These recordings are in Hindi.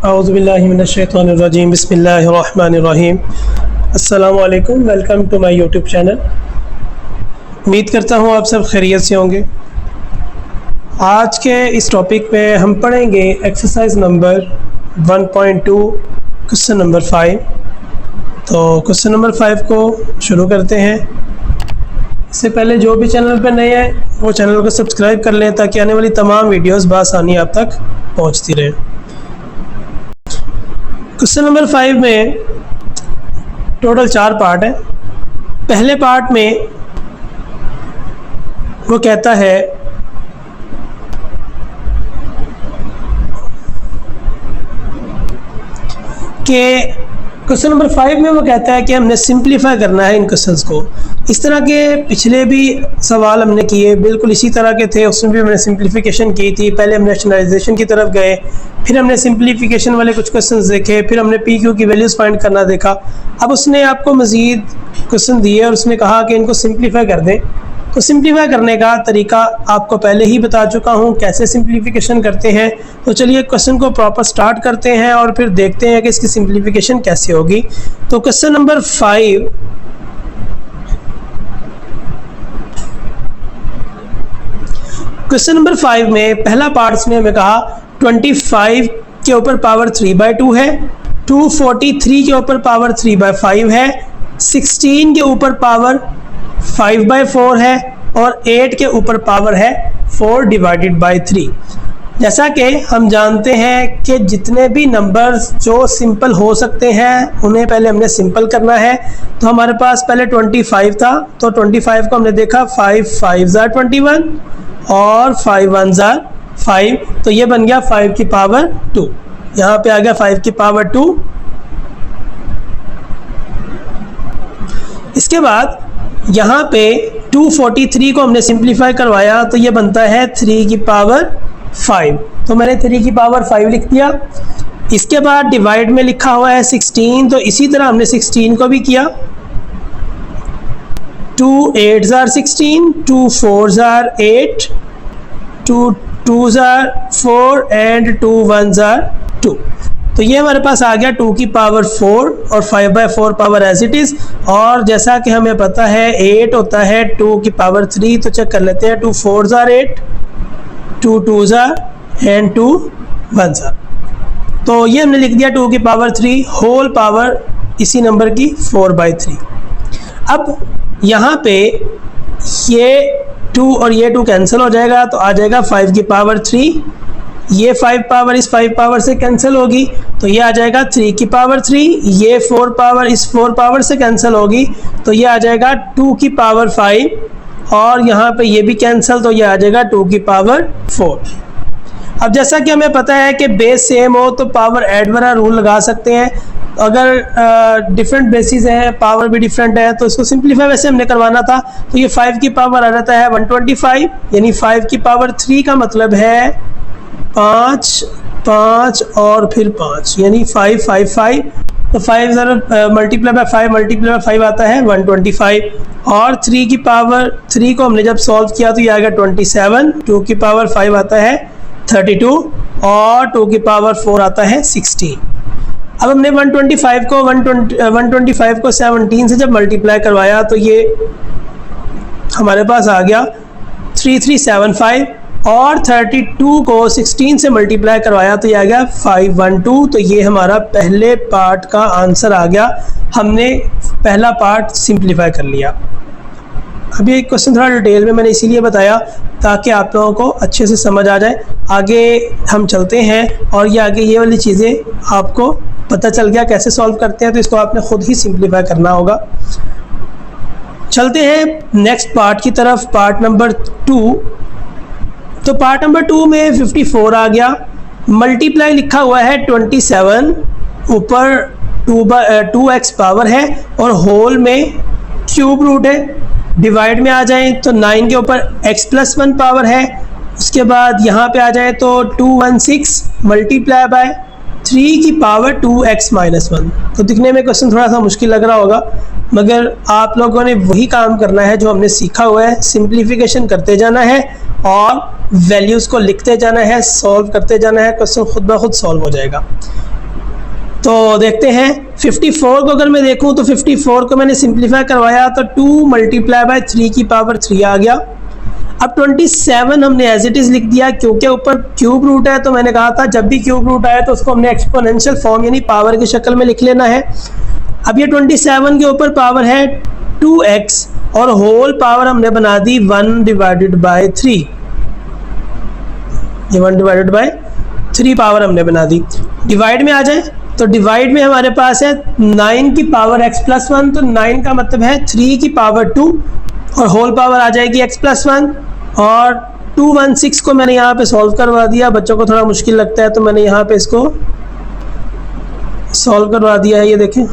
औज़ुबिल्लाहि मिनश्शैतानिर्रजीम बिस्मिल्लाहिर्रहमानिर्रहीम। अस्सलामु अलैकुम, welcome to my YouTube channel. उम्मीद करता हूँ आप सब खैरियत से होंगे। आज के इस टॉपिक पे हम पढ़ेंगे एक्सरसाइज नंबर 1.2 क्वेश्चन नंबर 5। तो क्वेश्चन नंबर 5 को शुरू करते हैं। इससे पहले जो भी चैनल पर नए हैं वो चैनल को सब्सक्राइब कर लें ताकि आने वाली तमाम वीडियोस बआसानी आप तक पहुंचती रहे। क्वेश्चन नंबर 5 में टोटल 4 पार्ट है। पहले पार्ट में वो कहता है कि क्वेश्चन नंबर 5 में वो कहता है कि हमने सिंप्लीफाई करना है इन क्वेश्चंस को। इस तरह के पिछले भी सवाल हमने किए, बिल्कुल इसी तरह के थे, उसमें भी हमने सिंप्लीफिकेशन की थी। पहले हमने रैशनलाइजेशन की तरफ गए, फिर हमने सिंप्लीफिकेशन वाले कुछ क्वेश्चंस देखे, फिर हमने पी क्यू की वैल्यूज़ फाइंड करना देखा। अब उसने आपको मज़ीद क्वेश्चन दिए और उसने कहा कि इनको सिंप्लीफाई कर दें। तो सिंप्लीफाई करने का तरीका आपको पहले ही बता चुका हूँ कैसे सिंप्लीफिकेशन करते हैं। तो चलिए क्वेश्चन को प्रॉपर स्टार्ट करते हैं और फिर देखते हैं कि इसकी सिंप्लीफिकेशन कैसे होगी। तो क्वेश्चन नंबर 5 में पहला पार्ट इसने हमें कहा 25 के ऊपर पावर 3/2 है, 243 के ऊपर पावर 3/5 है, 16 के ऊपर पावर 5/4 है और 8 के ऊपर पावर है 4/3। जैसा कि हम जानते हैं कि जितने भी नंबर्स जो सिंपल हो सकते हैं उन्हें पहले हमने सिंपल करना है। तो हमारे पास पहले 25 था, तो 25 को हमने देखा 5 5s are 21 और 5 1s are 5, तो ये बन गया 5 की पावर 2। यहाँ पे आ गया 5 की पावर 2। इसके बाद यहाँ पे 243 को हमने सिंप्लीफाई करवाया तो ये बनता है 3 की पावर 5, तो मैंने 3 की पावर 5 लिख दिया। इसके बाद डिवाइड में लिखा हुआ है 16, तो इसी तरह हमने 16 को भी किया। 2 8s are 16, 2 4s are 8, 2 2s are 4 and 2 1s are 2। तो ये हमारे पास आ गया 2 की पावर 4 और 5/4 पावर एज इट इज़। और जैसा कि हमें पता है 8 होता है 2 की पावर 3, तो चेक कर लेते हैं। 2 4s are 8, 2 2s are and 2 1s are। तो ये हमने लिख दिया 2 की पावर 3 होल पावर इसी नंबर की 4/3। अब यहाँ पे ये 2 और ये 2 कैंसिल हो जाएगा, तो आ जाएगा 5 की पावर 3। ये 5 पावर इस 5 पावर से कैंसिल होगी, तो ये आ जाएगा 3 की पावर 3। ये 4 पावर इस 4 पावर से कैंसिल होगी, तो ये आ जाएगा 2 की पावर 5 और यहाँ पे ये भी कैंसिल, तो ये आ जाएगा 2 की पावर 4। अब जैसा कि हमें पता है कि बेस सेम हो तो पावर ऐड वाला रूल लगा सकते हैं। अगर डिफरेंट बेसिस हैं, पावर भी डिफरेंट है, तो इसको सिंप्लीफाई वैसे हमने करवाना था। तो ये 5 की पावर आ जाता है 125, यानी 5 की पावर 3 का मतलब है 5 5 और फिर 5, यानी 5 5 5। तो 5 मल्टीप्लाई बाय 5 मल्टीप्लाई बाय 5 आता है 125। और 3 की पावर 3 को हमने जब सॉल्व किया तो ये आ गया 27। 2 की पावर 5 आता है 32 और 2 की पावर 4 आता है 16। अब हमने 125 को 17 से जब मल्टीप्लाई करवाया तो ये हमारे पास आ गया 3375 और 32 को 16 से मल्टीप्लाई करवाया तो ये आ गया 512। तो ये हमारा पहले पार्ट का आंसर आ गया। हमने पहला पार्ट सिंप्लीफाई कर लिया। अभी एक क्वेश्चन थोड़ा डिटेल में मैंने इसीलिए बताया ताकि आप लोगों को अच्छे से समझ आ जाए। आगे हम चलते हैं और ये आगे ये वाली चीज़ें आपको पता चल गया कैसे सॉल्व करते हैं, तो इसको आपने ख़ुद ही सिंप्लीफाई करना होगा। चलते हैं नेक्स्ट पार्ट की तरफ, पार्ट नंबर 2। तो पार्ट नंबर 2 में 54 आ गया। मल्टीप्लाई लिखा हुआ है 27, ऊपर 2x पावर है और होल में क्यूब रूट है। डिवाइड में आ जाएं तो 9 के ऊपर x+1 पावर है। उसके बाद यहाँ पे आ जाए तो 216 मल्टीप्लाई बाय 3 की पावर 2x-1। तो दिखने में क्वेश्चन थोड़ा सा मुश्किल लग रहा होगा, मगर आप लोगों ने वही काम करना है जो हमने सीखा हुआ है। सिंप्लीफिकेशन करते जाना है और वैल्यूज़ को लिखते जाना है, सॉल्व करते जाना है, क्वेश्चन खुद ब खुद सॉल्व हो जाएगा। तो देखते हैं 54 को अगर मैं देखूं तो 54 को मैंने सिंप्लीफाई करवाया तो 2 मल्टीप्लाई बाय 3 की पावर 3 आ गया। अब 27 हमने एज इट इज़ लिख दिया, क्योंकि ऊपर क्यूब रूट है तो मैंने कहा था जब भी क्यूब रूट आए तो उसको हमने एक्सपोनेंशियल फॉर्म यानी पावर की शक्ल में लिख लेना है। अब ये 27 के ऊपर पावर है 2x और होल पावर हमने बना दी 1 डिवाइडेड बाय 3, ये 1 डिवाइडेड बाय 3 पावर हमने बना दी। डिवाइड में आ जाए तो डिवाइड में हमारे पास है 9 की पावर x प्लस 1, तो 9 का मतलब है 3 की पावर 2 और होल पावर आ जाएगी x प्लस 1। और 216 को मैंने यहाँ पे सॉल्व करवा दिया, बच्चों को थोड़ा मुश्किल लगता है तो मैंने यहाँ पे इसको सॉल्व करवा दिया है, ये देखें।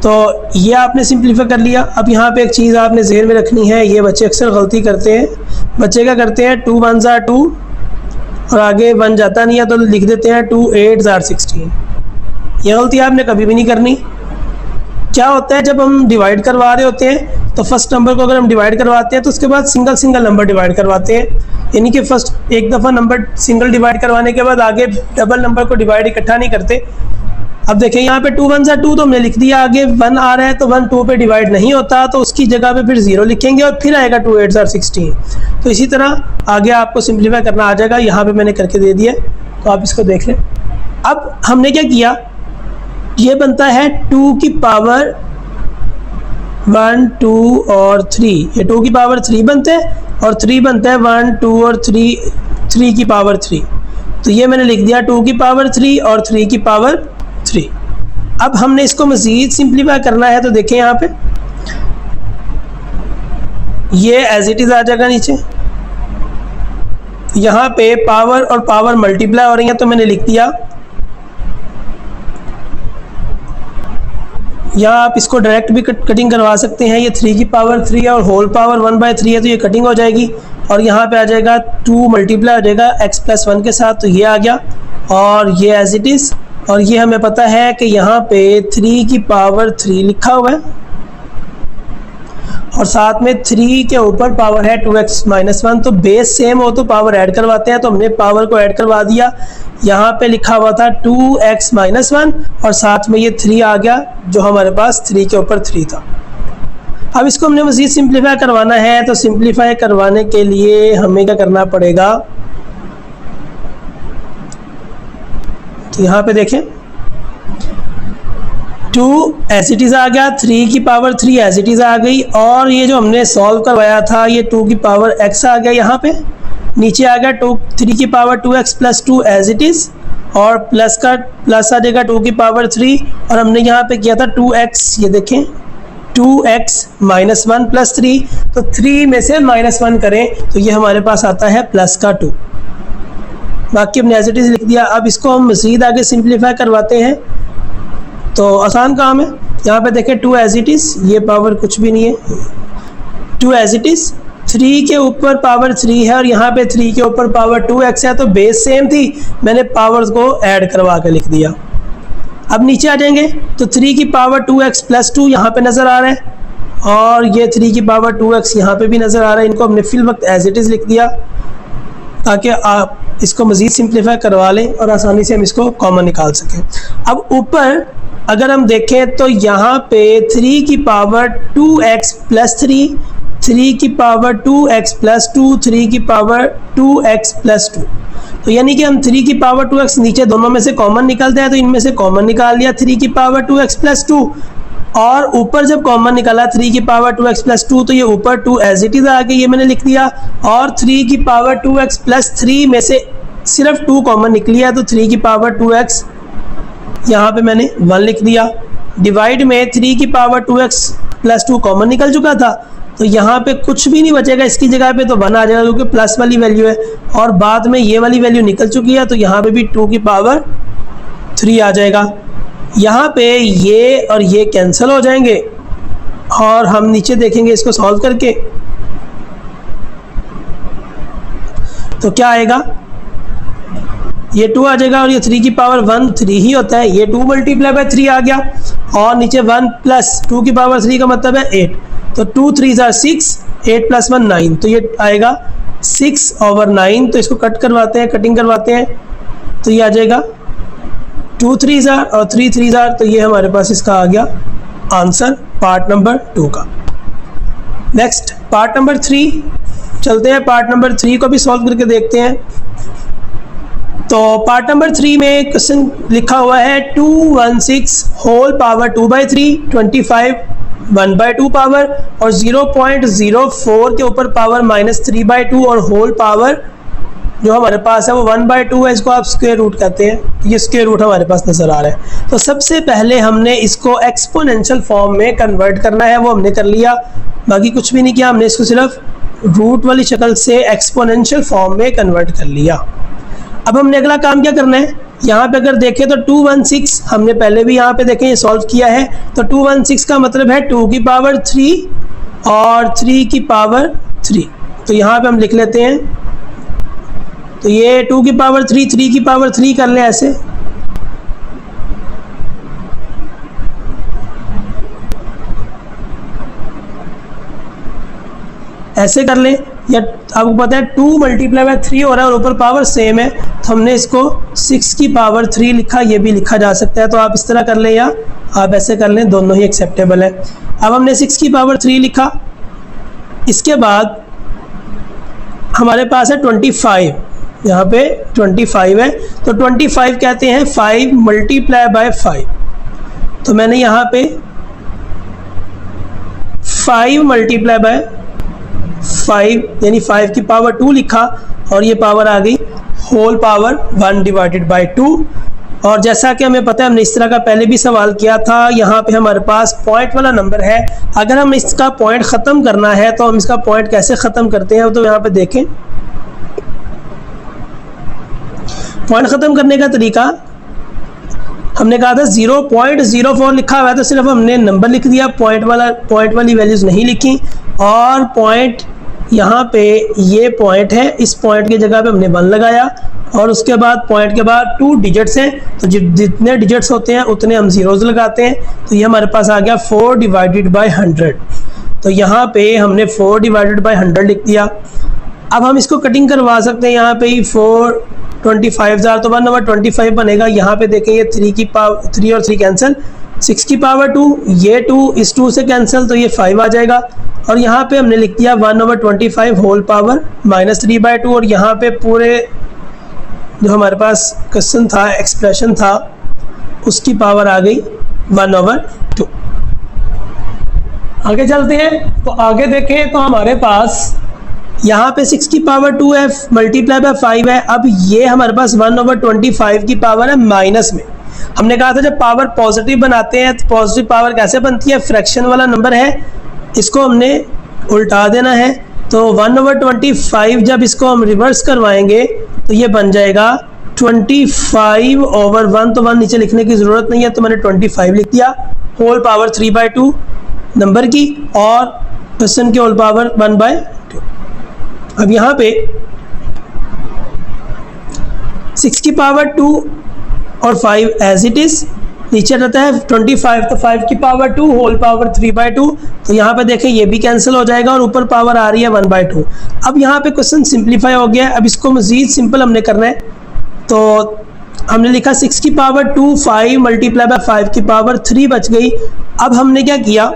तो ये आपने सिंप्लीफाई कर लिया। अब यहाँ पे एक चीज़ आपने ज़हन में रखनी है, ये बच्चे अक्सर गलती करते हैं। बच्चे क्या करते हैं 2 1s are 2 और आगे 1 जाता नहीं है तो लिख देते हैं 2 8s are 16। ये गलती आपने कभी भी नहीं करनी। क्या होता है जब हम डिवाइड करवा रहे होते हैं तो फर्स्ट नंबर को अगर हम डिवाइड करवाते हैं तो उसके बाद सिंगल सिंगल नंबर डिवाइड करवाते हैं, यानी कि फर्स्ट एक दफ़ा नंबर सिंगल डिवाइड करवाने के बाद आगे डबल नंबर को डिवाइड इकट्ठा नहीं करते। अब देखें यहाँ पे 2 1s are 2 तो हमने लिख दिया, आगे 1 आ रहा है तो 1 2 पे डिवाइड नहीं होता तो उसकी जगह पे फिर 0 लिखेंगे और फिर आएगा 2 8s are 16। तो इसी तरह आगे आपको सिंप्लीफाई करना आ जाएगा। यहाँ पे मैंने करके दे दिया तो आप इसको देख लें। अब हमने क्या किया, ये बनता है 2 की पावर 1 2 और 3, ये 2 की पावर 3 बनते हैं और 3 बनता है 1 2 और 3 की पावर 3। तो ये मैंने लिख दिया 2 की पावर 3 और 3 की पावर 3। अब हमने इसको मज़ीद सिंप्लीफाई करना है तो देखें यहाँ पे ये एज इट इज़ आ जाएगा नीचे। यहाँ पे पावर और पावर मल्टीप्लाई हो रही है तो मैंने लिख दिया, यहाँ आप इसको डायरेक्ट भी कटिंग करवा सकते हैं। ये 3 की पावर 3 है और होल पावर 1/3 है तो ये कटिंग हो जाएगी और यहाँ पे आ जाएगा 2 मल्टीप्लाई हो जाएगा x प्लस 1 के साथ, तो ये आ गया और ये एज इट इज़। और ये हमें पता है कि यहाँ पे 3 की पावर 3 लिखा हुआ है और साथ में 3 के ऊपर पावर है 2x माइनस 1, तो बेस सेम हो तो पावर ऐड करवाते हैं, तो हमने पावर को ऐड करवा दिया। यहाँ पे लिखा हुआ था 2x माइनस 1 और साथ में ये 3 आ गया जो हमारे पास 3 के ऊपर 3 था। अब इसको हमने मज़ीद सिंप्लीफाई करवाना है तो सिंप्लीफाई करवाने के लिए हमें क्या करना पड़ेगा, तो यहाँ पे देखें 2 एज इट इज़ आ गया, 3 की पावर 3 एज इट इज़ आ गई और ये जो हमने सॉल्व करवाया था ये 2 की पावर x आ गया। यहाँ पे नीचे आ गया 3 की power 2x plus 2 as it is और प्लस का प्लस आ जाएगा 2 की पावर 3 और हमने यहाँ पे किया था 2x, ये देखें 2x माइनस 1 प्लस 3, तो 3 में से माइनस 1 करें तो ये हमारे पास आता है प्लस का 2। बाकी हमने एज इट इज़ लिख दिया। अब इसको हम मज़ीद आगे सिंप्लीफाई करवाते हैं तो आसान काम है। यहाँ पे देखें 2 एज इट इज़, ये पावर कुछ भी नहीं है, 2 एज इट इज़, 3 के ऊपर पावर 3 है और यहाँ पे 3 के ऊपर पावर 2x है तो बेस सेम थी, मैंने पावर्स को ऐड करवा के लिख दिया। अब नीचे आ जाएंगे तो 3 की पावर 2x प्लस 2 यहाँ पे नज़र आ रहा है और ये 3 की पावर 2x यहाँ पे भी नज़र आ रहा है। इनको हमने फिल वक्त एज इट इज़ लिख दिया ताकि आप इसको मज़ीद सिंप्लीफाई करवा लें और आसानी से हम इसको कॉमन निकाल सकें। अब ऊपर अगर हम देखें तो यहाँ पे 3 की पावर 2x प्लस 3, 3 की पावर 2x प्लस 2, 3 की पावर 2x प्लस 2, तो यानी कि हम 3 की पावर 2x नीचे दोनों में से कॉमन निकालते हैं तो इनमें से कॉमन निकाल लिया 3 की पावर 2x प्लस 2 और ऊपर जब कॉमन निकाला 3 की पावर 2x प्लस 2 तो ये ऊपर 2 एज इट इज़ आ गई, ये मैंने लिख दिया। और 3 की पावर 2x प्लस 3 में से सिर्फ 2 कॉमन निकली है तो 3 की पावर 2x यहाँ पे मैंने 1 लिख दिया। डिवाइड में 3 की पावर 2x प्लस 2 कॉमन निकल चुका था तो यहाँ पे कुछ भी नहीं बचेगा, इसकी जगह पे तो 1 आ जाएगा क्योंकि प्लस वाली वैल्यू है और बाद में ये वाली वैल्यू निकल चुकी है तो यहाँ पे भी 2 की पावर 3 आ जाएगा। यहाँ पे ये और ये कैंसिल हो जाएंगे और हम नीचे देखेंगे इसको सॉल्व करके तो क्या आएगा, ये 2 आ जाएगा और ये 3 की पावर 1 3 ही होता है, ये 2 मल्टीप्लाई बाय 3 आ गया और नीचे 1 प्लस 2 की पावर 3 का मतलब है 8, तो 2 3s are 6, 8 प्लस 1 9, तो ये आएगा 6/9। तो इसको कट करवाते हैं, कटिंग करवाते हैं तो ये आ जाएगा 2 3 ज़ार और 3 3 ज़ार, तो ये हमारे पास इसका आ गया आंसर पार्ट नंबर 2 का। नेक्स्ट पार्ट नंबर 3 चलते हैं, पार्ट नंबर 3 को भी सॉल्व करके देखते हैं। तो पार्ट नंबर 3 में क्वेश्चन लिखा हुआ है 216 होल पावर 2/3, 25 1/2 पावर और 0.04 के ऊपर पावर -3/2 और होल पावर जो हमारे पास है वो 1/2 है। इसको आप स्क्वायर रूट कहते हैं, ये स्क्वायर रूट हमारे पास नज़र आ रहा है। तो सबसे पहले हमने इसको एक्सपोनेंशियल फॉर्म में कन्वर्ट करना है, वो हमने कर लिया, बाकी कुछ भी नहीं किया, हमने इसको सिर्फ रूट वाली शक्ल से एक्सपोनेंशियल फॉर्म में कन्वर्ट कर लिया। अब हमने अगला काम क्या करना है, यहाँ पे अगर देखें तो 216 हमने पहले भी यहाँ पे देखें ये सॉल्व किया है, तो 216 का मतलब है 2 की पावर 3 और 3 की पावर 3। तो यहाँ पे हम लिख लेते हैं, तो ये 2 की पावर 3 3 की पावर 3 कर लें, ऐसे कर लें, या आपको पता है 2 × 3 हो रहा है और ऊपर पावर सेम है, तो हमने इसको 6 की पावर 3 लिखा, ये भी लिखा जा सकता है। तो आप इस तरह कर लें या आप ऐसे कर लें, दोनों ही एक्सेप्टेबल है। अब हमने 6 की पावर 3 लिखा, इसके बाद हमारे पास है 25, यहाँ पे 25 है, तो 25 कहते हैं 5 × 5। तो मैंने यहाँ पे 5 × 5 यानी 5 की पावर 2 लिखा और ये पावर आ गई होल पावर 1/2। और जैसा कि हमें पता है, हमने इस तरह का पहले भी सवाल किया था, यहाँ पे हमारे पास पॉइंट वाला नंबर है, अगर हम इसका पॉइंट ख़त्म करना है तो हम इसका पॉइंट कैसे ख़त्म करते हैं, तो यहाँ पे देखें पॉइंट ख़त्म करने का तरीका, हमने कहा था 0.04 लिखा हुआ है तो सिर्फ हमने नंबर लिख दिया, पॉइंट वाली वैल्यूज़ नहीं लिखी। और पॉइंट यहाँ पे ये पॉइंट है, इस पॉइंट की जगह पे हमने 1 लगाया और उसके बाद पॉइंट के बाद 2 डिजिट्स हैं, तो जितने डिजिट्स होते हैं उतने हम ज़ीरोज़ लगाते हैं। तो ये हमारे पास आ गया 4/100। तो यहाँ पे हमने 4/100 लिख दिया। अब हम इसको कटिंग करवा सकते हैं, यहाँ पे ही 4 25 तो 1/25 बनेगा। यहाँ पे देखें ये 3 की पावर 3 और 3 कैंसिल, 6 की पावर 2, ये 2 इस 2 से कैंसिल, तो ये 5 आ जाएगा। और यहाँ पे हमने लिख दिया 1/25 होल पावर -3/2 और यहाँ पे पूरे जो हमारे पास क्वेश्चन था, एक्सप्रेशन था, उसकी पावर आ गई 1/2। आगे चलते हैं, तो आगे देखें तो हमारे पास यहाँ पे 6 की पावर 2 है × 5 है। अब ये हमारे पास 1/25 की पावर है माइनस में। हमने कहा था जब पावर पॉजिटिव बनाते हैं तो पॉजिटिव पावर कैसे बनती है, फ्रैक्शन वाला नंबर है, इसको हमने उल्टा देना है। तो 1/25 जब इसको हम रिवर्स करवाएंगे तो ये बन जाएगा 25/1। तो 1 नीचे लिखने की ज़रूरत नहीं है, तो मैंने 25 लिख दिया, होल पावर 3/2 नंबर की और क्वेश्चन की होल पावर 1/2। अब यहाँ पे 6 की पावर 2 और 5 एज इट इज़, नीचे रहता है 25, तो 5 की पावर 2 होल पावर 3/2। तो यहाँ पे देखें ये भी कैंसिल हो जाएगा और ऊपर पावर आ रही है 1/2। अब यहाँ पे क्वेश्चन सिंप्लीफाई हो गया। अब इसको मज़ीद सिंपल हमने करना है, तो हमने लिखा 6 की पावर 2 5 × 5 की पावर 3 बच गई। अब हमने क्या किया,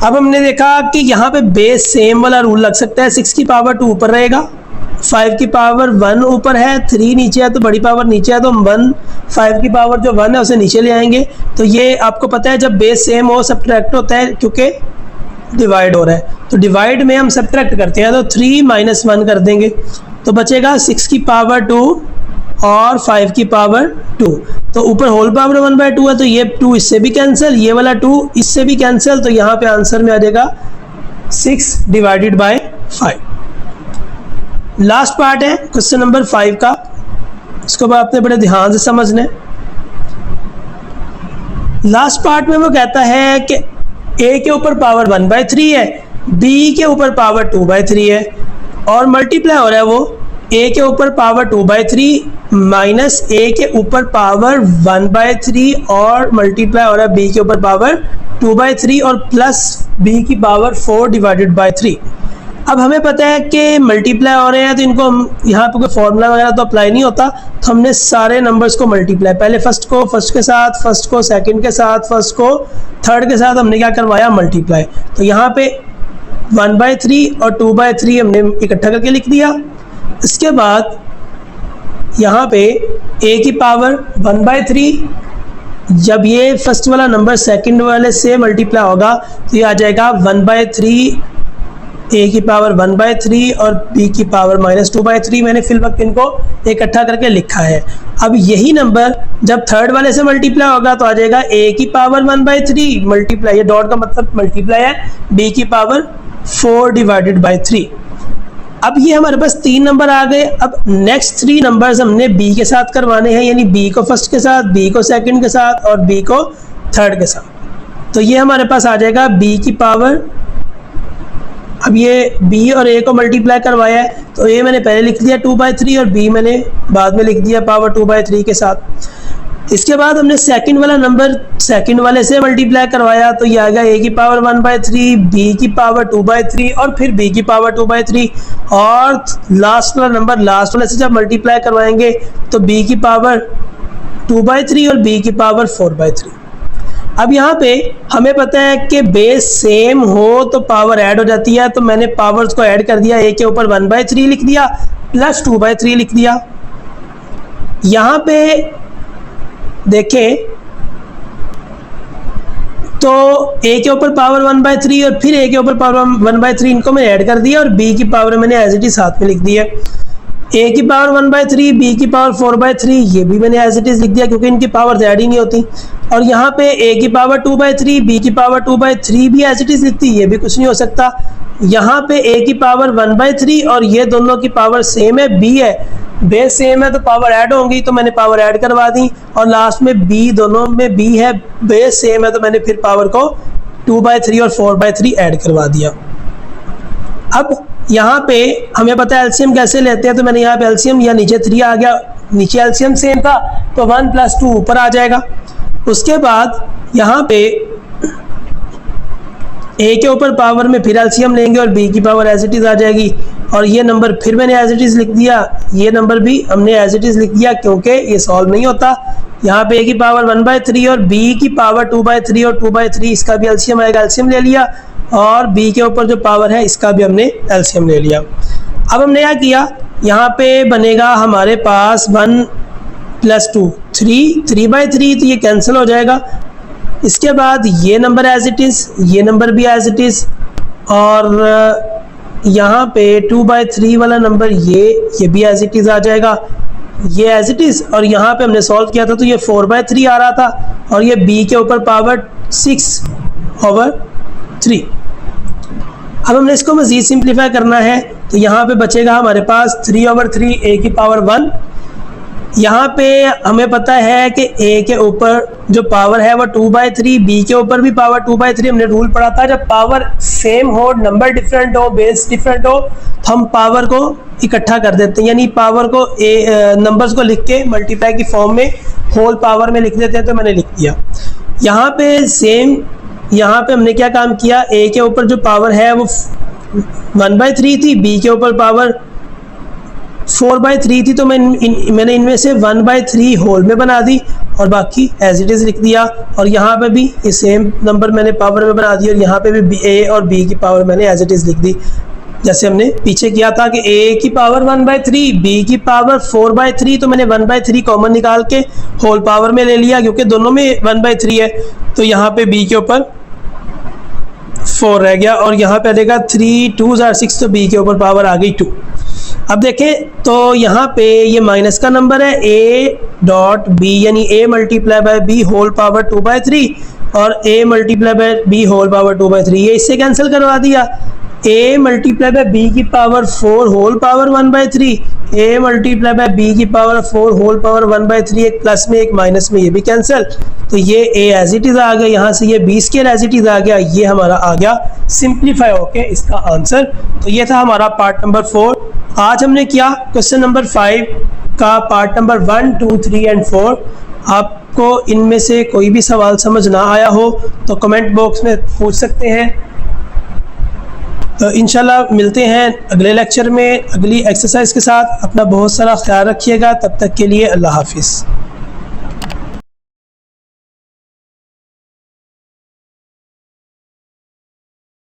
अब हमने देखा कि यहाँ पे बेस सेम वाला रूल लग सकता है, 6 की पावर 2 ऊपर रहेगा, 5 की पावर 1 ऊपर है, 3 नीचे है, तो बड़ी पावर नीचे है, तो हम 5 की पावर जो 1 है उसे नीचे ले आएंगे। तो ये आपको पता है जब बेस सेम हो सब्ट्रैक्ट होता है, क्योंकि डिवाइड हो रहा है, तो डिवाइड में हम सब्ट्रैक्ट करते हैं, तो 3 - 1 कर देंगे, तो बचेगा 6 की पावर 2 और 5 की पावर 2। तो ऊपर होल पावर 1/2 है, तो ये 2 इससे भी कैंसिल, ये वाला 2 इससे भी कैंसिल, तो यहाँ पे आंसर में आ जाएगा 6/5। लास्ट पार्ट है क्वेश्चन नंबर 5 का, इसको आपने बड़े ध्यान से समझना है। लास्ट पार्ट में वो कहता है कि a के ऊपर पावर 1/3 है, b के ऊपर पावर 2/3 है और मल्टीप्लाई हो रहा है वो a के ऊपर पावर 2/3 माइनस a के ऊपर पावर 1/3 और मल्टीप्लाई हो रहा है b के ऊपर पावर 2/3 और प्लस b की पावर 4/3। अब हमें पता है कि मल्टीप्लाई हो रहे हैं तो इनको हम यहाँ पे कोई फॉर्मूला वगैरह तो अप्लाई नहीं होता, तो हमने सारे नंबर्स को मल्टीप्लाई, पहले फर्स्ट के साथ, फर्स्ट को सेकंड के साथ, फर्स्ट को थर्ड के साथ हमने क्या करवाया, मल्टीप्लाई। तो यहाँ पे 1/3 और 2/3 हमने इकट्ठा करके लिख दिया। इसके बाद यहाँ पे a की पावर 1/3, जब ये फर्स्ट वाला नंबर सेकंड वाले से मल्टीप्लाई होगा तो ये आ जाएगा 1/3, a की पावर 1/3 और b की पावर -2/3। मैंने फिल वक्त इनको इकट्ठा करके लिखा है। अब यही नंबर जब थर्ड वाले से मल्टीप्लाई होगा तो आ जाएगा a की पावर 1/3 मल्टीप्लाई, ये डॉट का मतलब मल्टीप्लाई है, b की पावर 4/3। अब ये हमारे पास 3 नंबर आ गए। अब नेक्स्ट 3 नंबर्स हमने b के साथ करवाने हैं, यानी b को फर्स्ट के साथ, b को सेकंड के साथ और b को थर्ड के साथ। तो ये हमारे पास आ जाएगा b की पावर, अब ये b और a को मल्टीप्लाई करवाया है तो a मैंने पहले लिख दिया 2/3 और b मैंने बाद में लिख दिया पावर 2/3 के साथ। इसके बाद हमने सेकंड वाला नंबर सेकंड वाले से मल्टीप्लाई करवाया तो ये आ गया a की पावर 1/3, b की पावर 2/3 और फिर b की पावर 2/3, और लास्ट वाला नंबर लास्ट वाले से जब मल्टीप्लाई करवाएंगे तो b की पावर 2/3 और b की पावर 4/3। अब यहाँ पे हमें पता है कि बेस सेम हो तो पावर ऐड हो जाती है, तो मैंने पावर्स को ऐड कर दिया, a के ऊपर 1/3 लिख दिया प्लस 2/3 लिख दिया। यहाँ पे देखें तो a के ऊपर पावर 1/3 और फिर a के ऊपर पावर 1/3 इनको मैंने ऐड कर दिया और b की पावर मैंने एज इट इज साथ में लिख दिया। a की पावर 1/3, b की पावर 4/3 ये भी मैंने एज इट इज लिख दिया क्योंकि इनकी पावर ऐड ही नहीं होती। और यहाँ पे a की पावर 2/3, b की पावर 2/3 भी एज इट इज लिखती, ये भी कुछ नहीं हो सकता। यहाँ पे a की पावर 1/3 और ये दोनों की पावर सेम है, b है, बेस सेम है तो पावर ऐड होंगी तो मैंने पावर ऐड करवा दी। और लास्ट में b, दोनों में b है, बेस सेम है तो मैंने फिर पावर को 2/3 और 4/3 ऐड करवा दिया। अब यहाँ पे हमें पता है एलसीएम कैसे लेते हैं, तो मैंने यहाँ पे एलसीएम या नीचे 3 आ गया, नीचे एलसीएम सेम था तो 1 + 2 ऊपर आ जाएगा। उसके बाद यहाँ पे a के ऊपर पावर में फिर एलसीएम लेंगे और b की पावर एज इट इज आ जाएगी, और ये नंबर फिर मैंने एज इट इज लिख दिया, ये नंबर भी हमने एज इट इज लिख दिया क्योंकि ये सॉल्व नहीं होता। यहाँ पे a की पावर 1/3 और b की पावर 2/3 और 2/3 इसका भी एलसीएम आएगा, एलसीएम ले लिया, और b के ऊपर जो पावर है इसका भी हमने एलसीएम ले लिया। अब हमने क्या किया, यहाँ पे बनेगा हमारे पास 1 + 2 3/3 तो ये कैंसिल हो जाएगा। इसके बाद ये नंबर एज इट इज, ये नंबर भी एज इट इज, और यहाँ पे 2/3 वाला नंबर ये भी एज इट इज आ जाएगा, ये एज इट इज। और यहाँ पे हमने सॉल्व किया था तो ये 4/3 आ रहा था और ये b के ऊपर पावर 6/3। अब हमने इसको मजीद सिंप्लीफाई करना है तो यहाँ पे बचेगा हमारे पास 3/3 a की पावर 1। यहाँ पे हमें पता है कि a के ऊपर जो पावर है वो 2/3, b के ऊपर भी पावर 2/3। हमने रूल पढ़ा था जब पावर सेम हो, नंबर डिफरेंट हो, बेस डिफरेंट हो तो हम पावर को इकट्ठा कर देते हैं, यानी पावर को नंबर्स को लिख के मल्टीप्लाई की फॉर्म में होल पावर में लिख देते हैं, तो मैंने लिख दिया। यहाँ पे सेम, यहाँ पे हमने क्या काम किया, a के ऊपर जो पावर है वो 1/3 थी, b के ऊपर पावर 4/3 थी, तो मैंने इनमें से 1/3 होल में बना दी और बाकी एज इट इज लिख दिया। और यहाँ पे भी ये सेम नंबर मैंने पावर में बना दी और यहाँ पे भी a और b की पावर मैंने एज इट इज लिख दी, जैसे हमने पीछे किया था कि a की पावर 1/3, b की पावर 4/3, तो मैंने 1/3 कॉमन निकाल के होल पावर में ले लिया क्योंकि दोनों में 1/3 है, तो यहाँ पे b के ऊपर 4 रह गया और यहाँ पे देगा 3 2 6, तो b के ऊपर पावर आ गई 2। अब देखें तो यहाँ पे ये माइनस का नंबर है a.b, यानी a × b होल पावर 2/3 और a × b होल पावर 2/3, ये इससे कैंसिल करवा दिया। a × b की power 4 whole power 1/3, a × b की पावर 4 होल पावर 1/3, एक प्लस में एक माइनस में, ये भी कैंसिल, तो ये a एज इट इज आ गया, यहाँ से ये b² एज इट इज आ गया, ये हमारा आ गया सिंप्लीफाई होके इसका आंसर। तो ये था हमारा पार्ट नंबर 4। आज हमने किया क्वेश्चन नंबर 5 का पार्ट नंबर 1 2 3 एंड 4। आपको इनमें से कोई भी सवाल समझ ना आया हो तो कमेंट बॉक्स में पूछ सकते हैं। तो इंशाल्लाह मिलते हैं अगले लेक्चर में अगली एक्सरसाइज के साथ। अपना बहुत सारा ख्याल रखिएगा। तब तक के लिए अल्लाह हाफिज़।